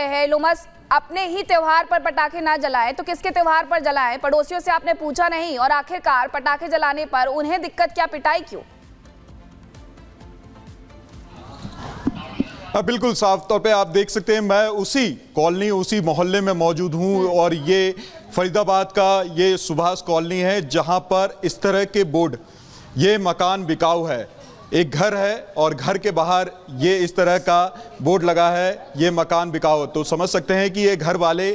हैं लोमस, अपने ही त्योहार पर पटाखे ना जलाएं तो किसके त्योहार पर जलाएं? पड़ोसियों से आपने पूछा नहीं और आखिरकार पटाखे जलाने पर उन्हें दिक्कत क्या, पिटाई क्यों? बिल्कुल साफ तौर पे आप देख सकते हैं, मैं उसी कॉलोनी उसी मोहल्ले में मौजूद हूं और ये फरीदाबाद का ये सुभाष कॉलोनी है जहां पर इस तरह के बोर्ड, ये मकान बिकाऊ है, एक घर है और घर के बाहर ये इस तरह का बोर्ड लगा है, ये मकान बिकाऊ। तो समझ सकते हैं कि ये घर वाले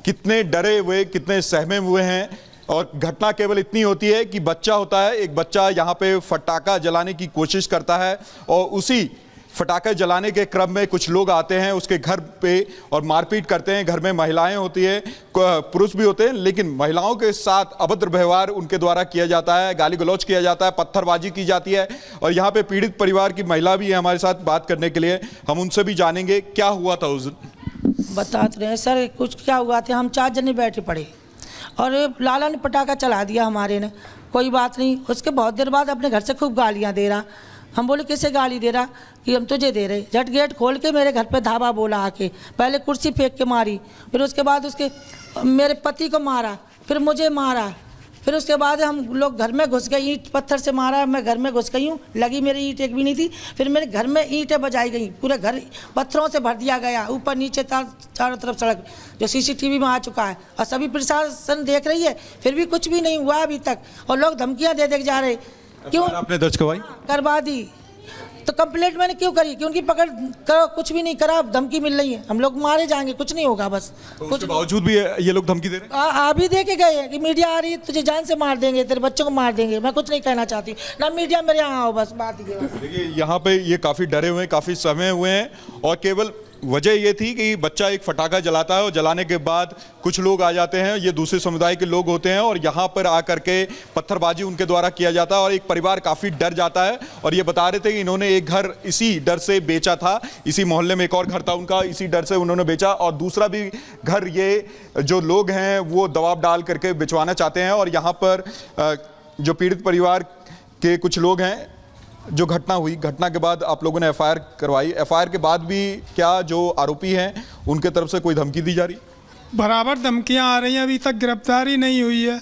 कितने डरे हुए, कितने सहमे हुए हैं। और घटना केवल इतनी होती है कि बच्चा होता है, एक बच्चा यहाँ पे फटाका जलाने की कोशिश करता है और उसी फटाखे जलाने के क्रम में कुछ लोग आते हैं उसके घर पे और मारपीट करते हैं। घर में महिलाएं होती है, पुरुष भी होते हैं, लेकिन महिलाओं के साथ अभद्र व्यवहार उनके द्वारा किया जाता है, गाली गलौज किया जाता है, पत्थरबाजी की जाती है। और यहाँ पे पीड़ित परिवार की महिला भी है हमारे साथ बात करने के लिए, हम उनसे भी जानेंगे क्या हुआ था उस दिन। बताते रहे सर, कुछ क्या हुआ था, हम 4 जने बैठे पड़े और लाला ने पटाखा चला दिया हमारे ने, कोई बात नहीं। उसके बहुत देर बाद अपने घर से खूब गालियाँ दे रहा। हम बोले किसे गाली दे रहा, कि हम तुझे दे रहे। झट गेट खोल के मेरे घर पे धावा बोला आके, पहले कुर्सी फेंक के मारी, फिर उसके बाद उसके मेरे पति को मारा, फिर मुझे मारा, फिर उसके बाद हम लोग घर में घुस गए, ईंट पत्थर से मारा। मैं घर में घुस गई हूँ, लगी मेरी ईंट एक भी नहीं थी। फिर मेरे घर में ईंटें बजाई गई, पूरे घर पत्थरों से भर दिया गया, ऊपर नीचे चारों तरफ सड़क, जो CCTV में आ चुका है और सभी प्रशासन देख रही है, फिर भी कुछ भी नहीं हुआ अभी तक। और लोग धमकियाँ दे दे जा रहे। क्यों आपने दर्ज करवाई? करवा दी। तो कंप्लेंट मैंने क्यों करी, कि उनकी पकड़ करो, कुछ भी नहीं करा, धमकी मिल रही है, हम लोग मारे जाएंगे, कुछ नहीं होगा बस। तो कुछ उसके बावजूद भी ये लोग धमकी दे रहे हैं? अभी दे के गए कि मीडिया आ रही है, तुझे जान से मार देंगे, तेरे बच्चों को मार देंगे। मैं कुछ नहीं कहना चाहती ना, मीडिया मेरे यहाँ आओ, बस बात ही है। देखिए यहाँ पे ये काफ़ी डरे हुए हैं, काफ़ी सहमे हुए हैं और केवल वजह ये थी कि बच्चा एक फटाखा जलाता है और जलाने के बाद कुछ लोग आ जाते हैं, ये दूसरे समुदाय के लोग होते हैं और यहाँ पर आकर के पत्थरबाजी उनके द्वारा किया जाता है और एक परिवार काफ़ी डर जाता है। और ये बता रहे थे कि इन्होंने एक घर इसी डर से बेचा था, इसी मोहल्ले में एक और घर था उनका, इसी डर से उन्होंने बेचा और दूसरा भी घर ये जो लोग हैं वो दबाव डाल करके बिचवाना चाहते हैं। और यहाँ पर जो पीड़ित परिवार के कुछ लोग हैं, जो घटना हुई, घटना के बाद आप लोगों ने FIR करवाई, FIR के बाद भी क्या जो आरोपी हैं उनके तरफ से कोई धमकी दी जा रही? बराबर धमकियां आ रही हैं, अभी तक गिरफ्तारी नहीं हुई है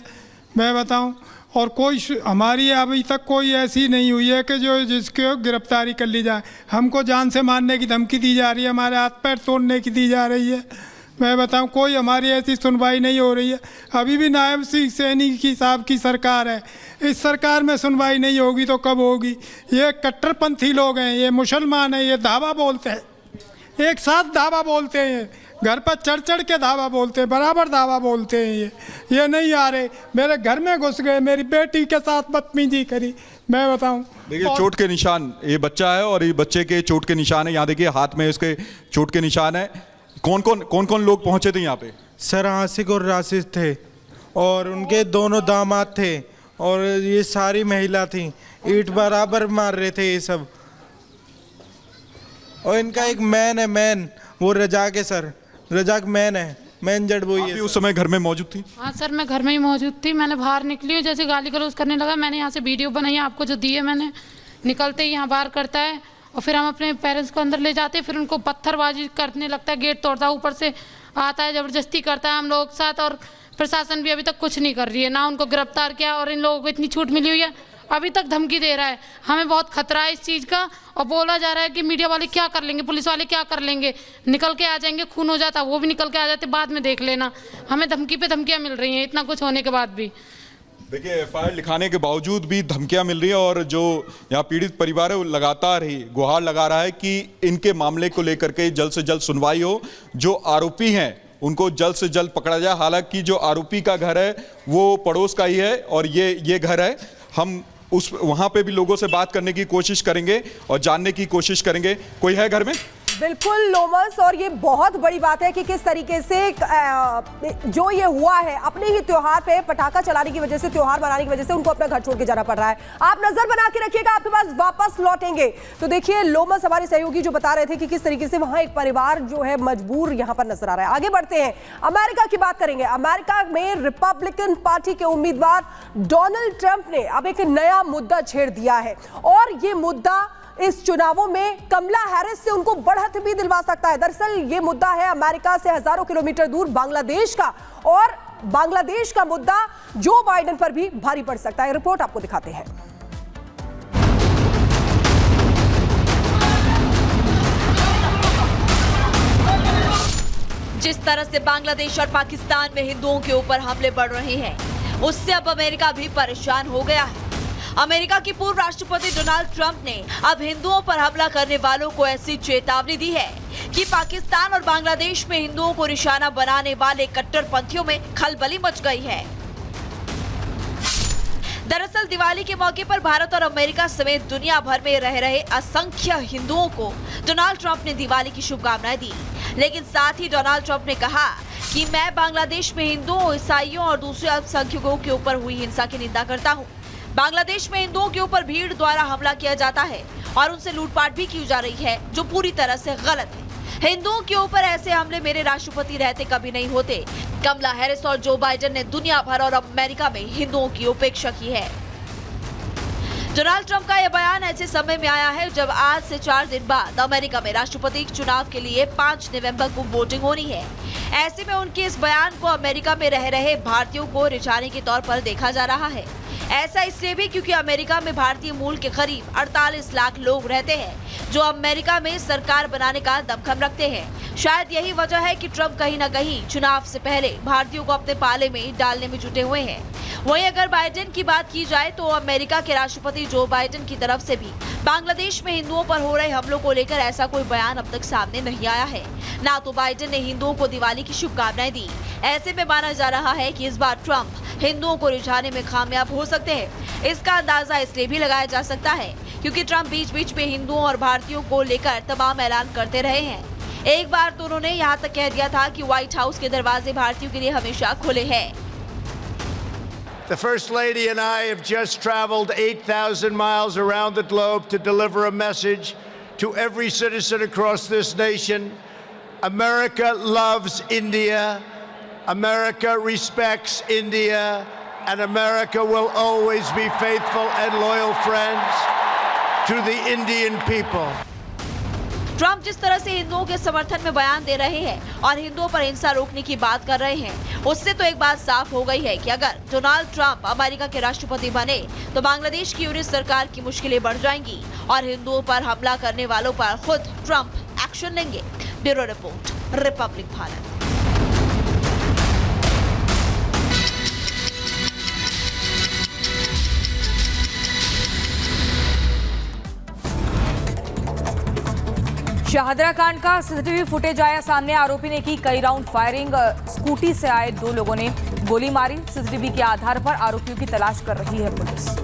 मैं बताऊं। और कोई हमारी अभी तक कोई ऐसी नहीं हुई है कि जो जिसके गिरफ्तारी कर ली जाए। हमको जान से मारने की धमकी दी जा रही है, हमारे हाथ पैर तोड़ने की दी जा रही है। मैं बताऊं, कोई हमारी ऐसी सुनवाई नहीं हो रही है। अभी भी नायब सैनी की साहब की सरकार है, इस सरकार में सुनवाई नहीं होगी तो कब होगी? ये कट्टरपंथी लोग हैं, ये मुसलमान हैं, ये धावा बोलते हैं, एक साथ धावा बोलते हैं, घर पर चढ़ चढ़ के धावा बोलते हैं, बराबर धावा बोलते हैं। ये नहीं आ रहे, मेरे घर में घुस गए, मेरी बेटी के साथ बदतमीजी करी। मैं बताऊं, देखिए चोट के निशान, ये बच्चा है और ये बच्चे के चोट के निशान है, यहाँ देखिए हाथ में इसके चोट के निशान है। कौन कौन लोग पहुंचे थे यहाँ पे? सर आसिक और राशिद थे और उनके दोनों दामाद थे और ये सारी महिला थी, ईंट बराबर मार रहे थे ये सब। और इनका एक मैन है, मैन वो रजाक है सर, रजाक मैन है, मैन जड़ वो ही। उस समय घर में मौजूद थी? हाँ सर, मैं घर में ही मौजूद थी। मैंने बाहर निकली हूँ, जैसे गाली गलौज करने लगा, मैंने यहाँ से वीडियो बनाई है आपको जो दी है मैंने। निकलते ही यहाँ बाहर करता है और फिर हम अपने पेरेंट्स को अंदर ले जाते हैं, फिर उनको पत्थरबाजी करने लगता है, गेट तोड़ता है, ऊपर से आता है, ज़बरदस्ती करता है हम लोगों के साथ। और प्रशासन भी अभी तक कुछ नहीं कर रही है, ना उनको गिरफ्तार किया और इन लोगों को इतनी छूट मिली हुई है, अभी तक धमकी दे रहा है। हमें बहुत खतरा है इस चीज़ का और बोला जा रहा है कि मीडिया वाले क्या कर लेंगे, पुलिस वाले क्या कर लेंगे, निकल के आ जाएंगे, खून हो जाता वो भी निकल के आ जाते, बाद में देख लेना। हमें धमकी पे धमकियाँ मिल रही हैं इतना कुछ होने के बाद भी। देखिए FIR लिखाने के बावजूद भी धमकियां मिल रही है और जो यहाँ पीड़ित परिवार है वो लगातार ही गुहार लगा रहा है कि इनके मामले को लेकर के जल्द से जल्द सुनवाई हो, जो आरोपी हैं उनको जल्द से जल्द पकड़ा जाए। हालांकि जो आरोपी का घर है वो पड़ोस का ही है और ये घर है। हम वहाँ पे भी लोगों से बात करने की कोशिश करेंगे और जानने की कोशिश करेंगे। कोई है घर में? बिल्कुल लोमस, और ये बहुत बड़ी बात है कि किस तरीके से जो ये हुआ है, अपने ही त्योहार पे पटाखा चलाने की वजह से, त्योहार मनाने की वजह से उनको अपना घर छोड़ के जाना पड़ रहा है। आप नजर बना के रखिएगा, आपके पास वापस लौटेंगे। तो देखिए लोमस हमारे सहयोगी जो बता रहे थे कि किस तरीके से वहां एक परिवार जो है मजबूर यहां पर नजर आ रहा है। आगे बढ़ते हैं, अमेरिका की बात करेंगे। अमेरिका में रिपब्लिकन पार्टी के उम्मीदवार डोनाल्ड ट्रंप ने अब एक नया मुद्दा छेड़ दिया है और ये मुद्दा इस चुनावों में कमला हैरिस से उनको बढ़त भी दिलवा सकता है। दरअसल ये मुद्दा है अमेरिका से हजारों किलोमीटर दूर बांग्लादेश का, और बांग्लादेश का मुद्दा जो बाइडेन पर भी भारी पड़ सकता है। रिपोर्ट आपको दिखाते हैं। जिस तरह से बांग्लादेश और पाकिस्तान में हिंदुओं के ऊपर हमले बढ़ रहे हैं, उससे अब अमेरिका भी परेशान हो गया है। अमेरिका के पूर्व राष्ट्रपति डोनाल्ड ट्रंप ने अब हिंदुओं पर हमला करने वालों को ऐसी चेतावनी दी है कि पाकिस्तान और बांग्लादेश में हिंदुओं को निशाना बनाने वाले कट्टरपंथियों में खलबली मच गई है। दरअसल दिवाली के मौके पर भारत और अमेरिका समेत दुनिया भर में रह रहे असंख्य हिंदुओं को डोनाल्ड ट्रंप ने दिवाली की शुभकामनाएं दी। लेकिन साथ ही डोनाल्ड ट्रंप ने कहा कि मैं बांग्लादेश में हिंदुओं, ईसाइयों और दूसरे अल्पसंख्यकों के ऊपर हुई हिंसा की निंदा करता हूं। बांग्लादेश में हिंदुओं के ऊपर भीड़ द्वारा हमला किया जाता है और उनसे लूटपाट भी की जा रही है, जो पूरी तरह से गलत है। हिंदुओं के ऊपर ऐसे हमले मेरे राष्ट्रपति रहते कभी नहीं होते। कमला हैरिस और जो बाइडेन ने दुनिया भर और अमेरिका में हिंदुओं की उपेक्षा की है। डोनाल्ड ट्रंप का यह बयान ऐसे समय में आया है जब आज से 4 दिन बाद अमेरिका में राष्ट्रपति चुनाव के लिए 5 नवंबर को वोटिंग होनी है। ऐसे में उनके इस बयान को अमेरिका में रह रहे भारतीयों को रिझाने के तौर पर देखा जा रहा है। ऐसा इसलिए भी क्योंकि अमेरिका में भारतीय मूल के करीब 48 लाख लोग रहते हैं जो अमेरिका में सरकार बनाने का दमखम रखते हैं। शायद यही वजह है कि ट्रंप कहीं न कहीं चुनाव से पहले भारतीयों को अपने पाले में डालने में जुटे हुए हैं। वहीं अगर बाइडेन की बात की जाए तो अमेरिका के राष्ट्रपति जो बाइडेन की तरफ से भी बांग्लादेश में हिंदुओं पर हो रहे हमलों को लेकर ऐसा कोई बयान अब तक सामने नहीं आया है। ना तो बाइडेन ने हिंदुओं को दिवाली की शुभकामनाएं दी। ऐसे में माना जा रहा है कि इस बार ट्रंप हिंदुओं को रिझाने में कामयाब हो सकते हैं। इसका अंदाजा इसलिए भी लगाया जा सकता है क्योंकि ट्रंप बीच बीच में हिंदुओं और भारतीयों को लेकर तमाम ऐलान करते रहे हैं। एक बार तो उन्होंने यहाँ तक कह दिया था कि व्हाइट हाउस के दरवाजे भारतीयों के लिए हमेशा खुले हैं। The First Lady and I have just traveled 8,000 miles around the globe to deliver a message to every citizen across this nation. America loves India. America respects India. And America will always be faithful and loyal friends to the Indian people. Trump जिस तरह से हिंदुओं के समर्थन में बयान दे रहे हैं और हिंदुओं पर हिंसा रोकने की बात कर रहे हैं, उससे तो एक बात साफ हो गई है कि अगर डोनाल्ड ट्रंप अमेरिका के राष्ट्रपति बने तो बांग्लादेश की यूनिट सरकार की मुश्किलें बढ़ जाएंगी और हिंदुओं पर हमला करने वालों पर खुद ट्रंप एक्शन लेंगे। Bureau report, Republic Bharat. Shahdara कांड का सीसीटीवी फुटेज आया सामने। आरोपी ने की कई राउंड फायरिंग। स्कूटी से आए 2 लोगों ने गोली मारी। सीसीटीवी के आधार पर आरोपियों की तलाश कर रही है पुलिस।